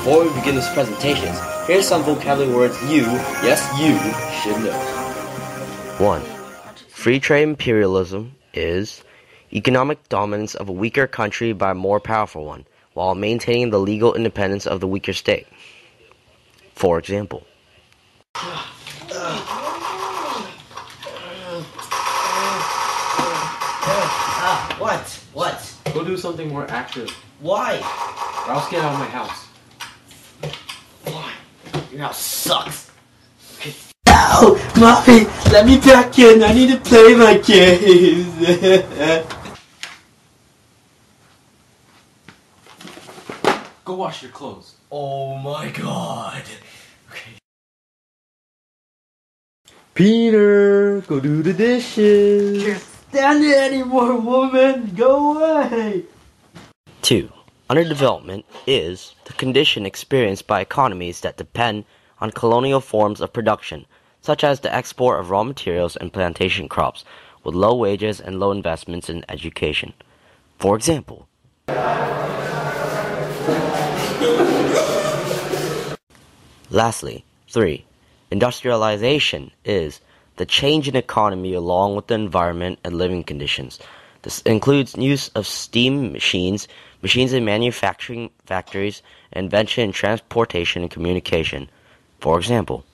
Before we begin this presentation, here's some vocabulary words you, yes you, should know. 1. Free trade imperialism is economic dominance of a weaker country by a more powerful one, while maintaining the legal independence of the weaker state. For example, What? Go do something more active, Why? or else get out of my house. Why? Your house sucks. Ow! Mommy, let me back in. I need to play my games. Go wash your clothes. Oh my god. Okay. Peter, go do the dishes. Can't stand it anymore, woman. Go away. 2. Underdevelopment is the condition experienced by economies that depend on colonial forms of production, such as the export of raw materials and plantation crops, with low wages and low investments in education. For example, lastly, 3. Industrialization is the change in economy along with the environment and living conditions. This includes use of steam machines in manufacturing factories, and invention in transportation and communication. For example,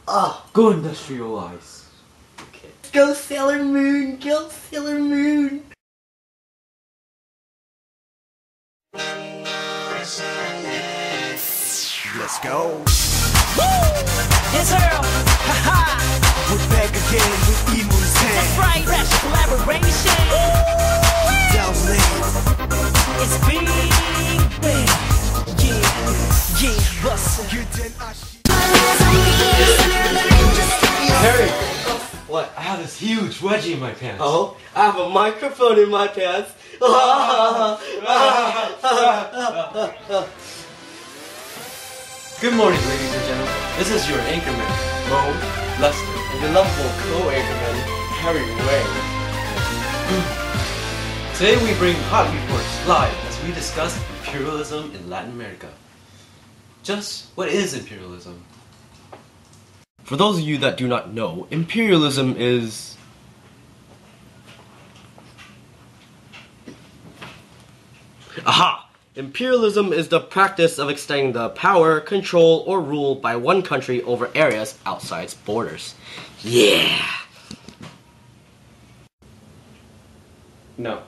Go industrialize. Okay. Go Sailor Moon. Go Sailor Moon. Let's go. It's her. Ha We're back again with Emun's That's right. Fresh collaboration. Down lane. It's big. Yeah. Bustin'. Harry! What? I have this huge wedgie in my pants. Oh, I have a microphone in my pants. Good morning, ladies and gentlemen. This is your anchorman, Mo Lester. And your lovable co-anchorman, Harry Wang. Today we bring hot reports live as we discuss imperialism in Latin America. Just what is imperialism? For those of you that do not know, imperialism is... Aha! Imperialism is the practice of extending the power, control, or rule by one country over areas outside its borders. Yeah! No.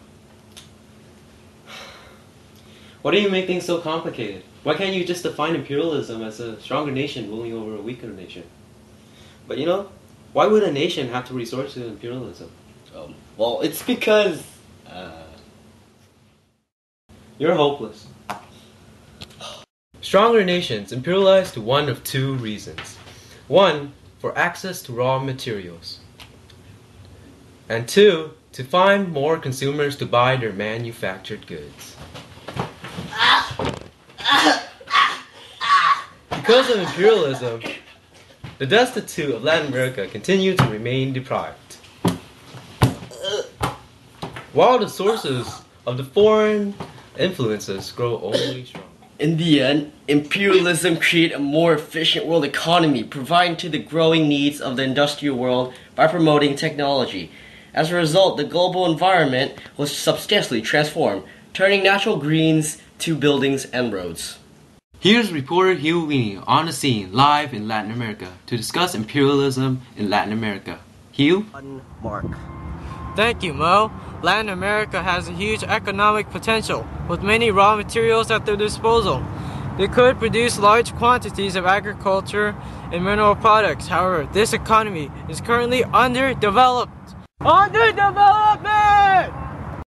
Why do you make things so complicated? Why can't you just define imperialism as a stronger nation ruling over a weaker nation? But you know, why would a nation have to resort to imperialism? Well, it's because... You're hopeless. Stronger nations imperialize to one of two reasons. 1, for access to raw materials. And 2, to find more consumers to buy their manufactured goods. Because of imperialism, the destitute of Latin America continue to remain deprived, while the sources of the foreign influences grow only stronger. In the end, imperialism created a more efficient world economy, providing to the growing needs of the industrial world by promoting technology. As a result, the global environment was substantially transformed, turning natural greens to buildings and roads. Here's reporter Hugh Weenie on the scene live in Latin America to discuss imperialism in Latin America. Hugh? Mark. Thank you, Mo. Latin America has a huge economic potential, with many raw materials at their disposal. They could produce large quantities of agriculture and mineral products. However, this economy is currently underdeveloped. Underdevelopment!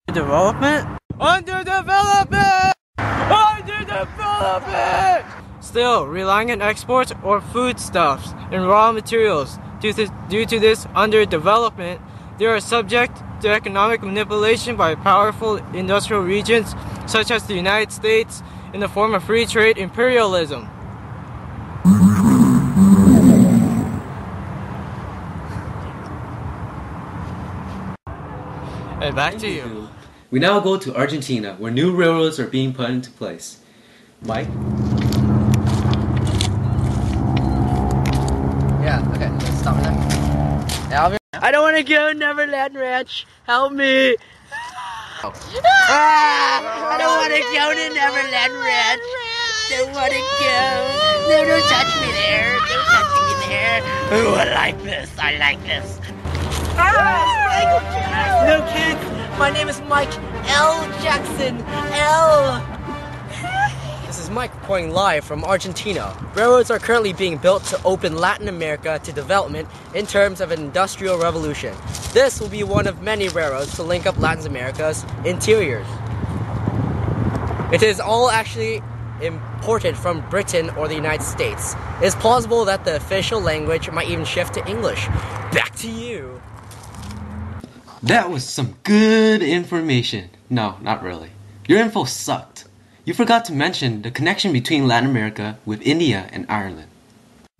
Development? Underdevelopment! Underdevelopment! Still, relying on exports or foodstuffs and raw materials. Due to this underdevelopment, they are subject to economic manipulation by powerful industrial regions such as the United States in the form of free trade imperialism. And back to you. We now go to Argentina, where new railroads are being put into place. Mike? Yeah, okay, let's stop there. Yeah, I don't want to go Neverland Ranch. Help me. I don't want to go to Neverland Ranch. Don't want to go. No, don't touch me there. Don't touch me there. Oh, I like this. I like this. No kids, my name is Mike L. Jackson. L. This is Mike reporting live from Argentina. Railroads are currently being built to open Latin America to development in terms of an industrial revolution. This will be one of many railroads to link up Latin America's interiors. It is all actually imported from Britain or the United States. It is plausible that the official language might even shift to English. Back to you. That was some good information. No, not really. Your info sucked. You forgot to mention the connection between Latin America with India and Ireland.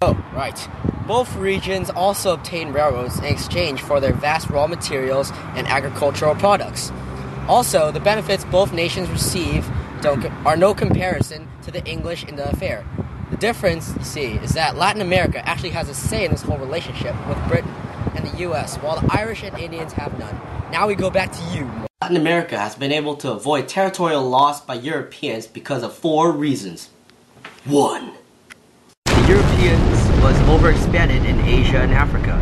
Oh, right. Both regions also obtain railroads in exchange for their vast raw materials and agricultural products. Also, the benefits both nations receive are no comparison to the English in the affair. The difference, you see, is that Latin America actually has a say in this whole relationship with Britain and the US, while the Irish and Indians have none. Now we go back to you. Latin America has been able to avoid territorial loss by Europeans because of 4 reasons. 1. The Europeans was overexpanded in Asia and Africa.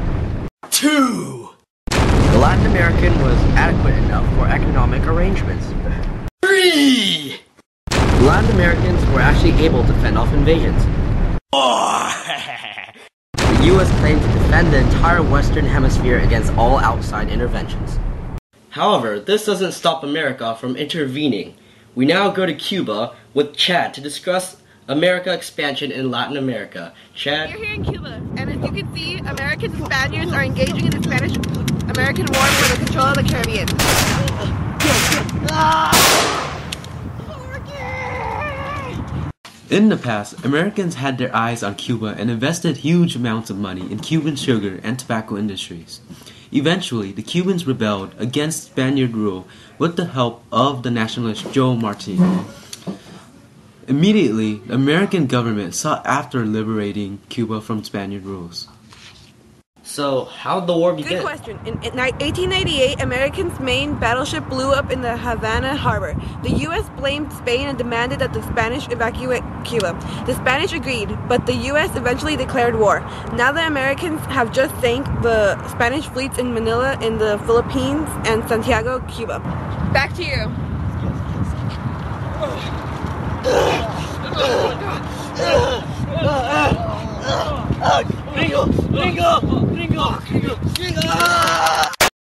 2. The Latin American was adequate enough for economic arrangements. 3. The Latin Americans were actually able to fend off invasions. 4. The US claimed to defend the entire Western Hemisphere against all outside interventions. However, this doesn't stop America from intervening. We now go to Cuba with Chad to discuss America expansion in Latin America. Chad? We're here in Cuba, and as you can see, Americans and Spaniards are engaging in the Spanish-American War for the control of the Caribbean. In the past, Americans had their eyes on Cuba and invested huge amounts of money in Cuban sugar and tobacco industries. Eventually, the Cubans rebelled against Spaniard rule with the help of the nationalist Joe Marti. Immediately, the American government sought after liberating Cuba from Spaniard rules. So, how'd the war begin? Good question. In 1898, Americans' main battleship blew up in the Havana harbor. The U.S. blamed Spain and demanded that the Spanish evacuate Cuba. The Spanish agreed, but the U.S. eventually declared war. Now the Americans have just sank the Spanish fleets in Manila, in the Philippines, and Santiago, Cuba. Back to you. Gringo! Gringo! Gringo! Gringo! Gringo!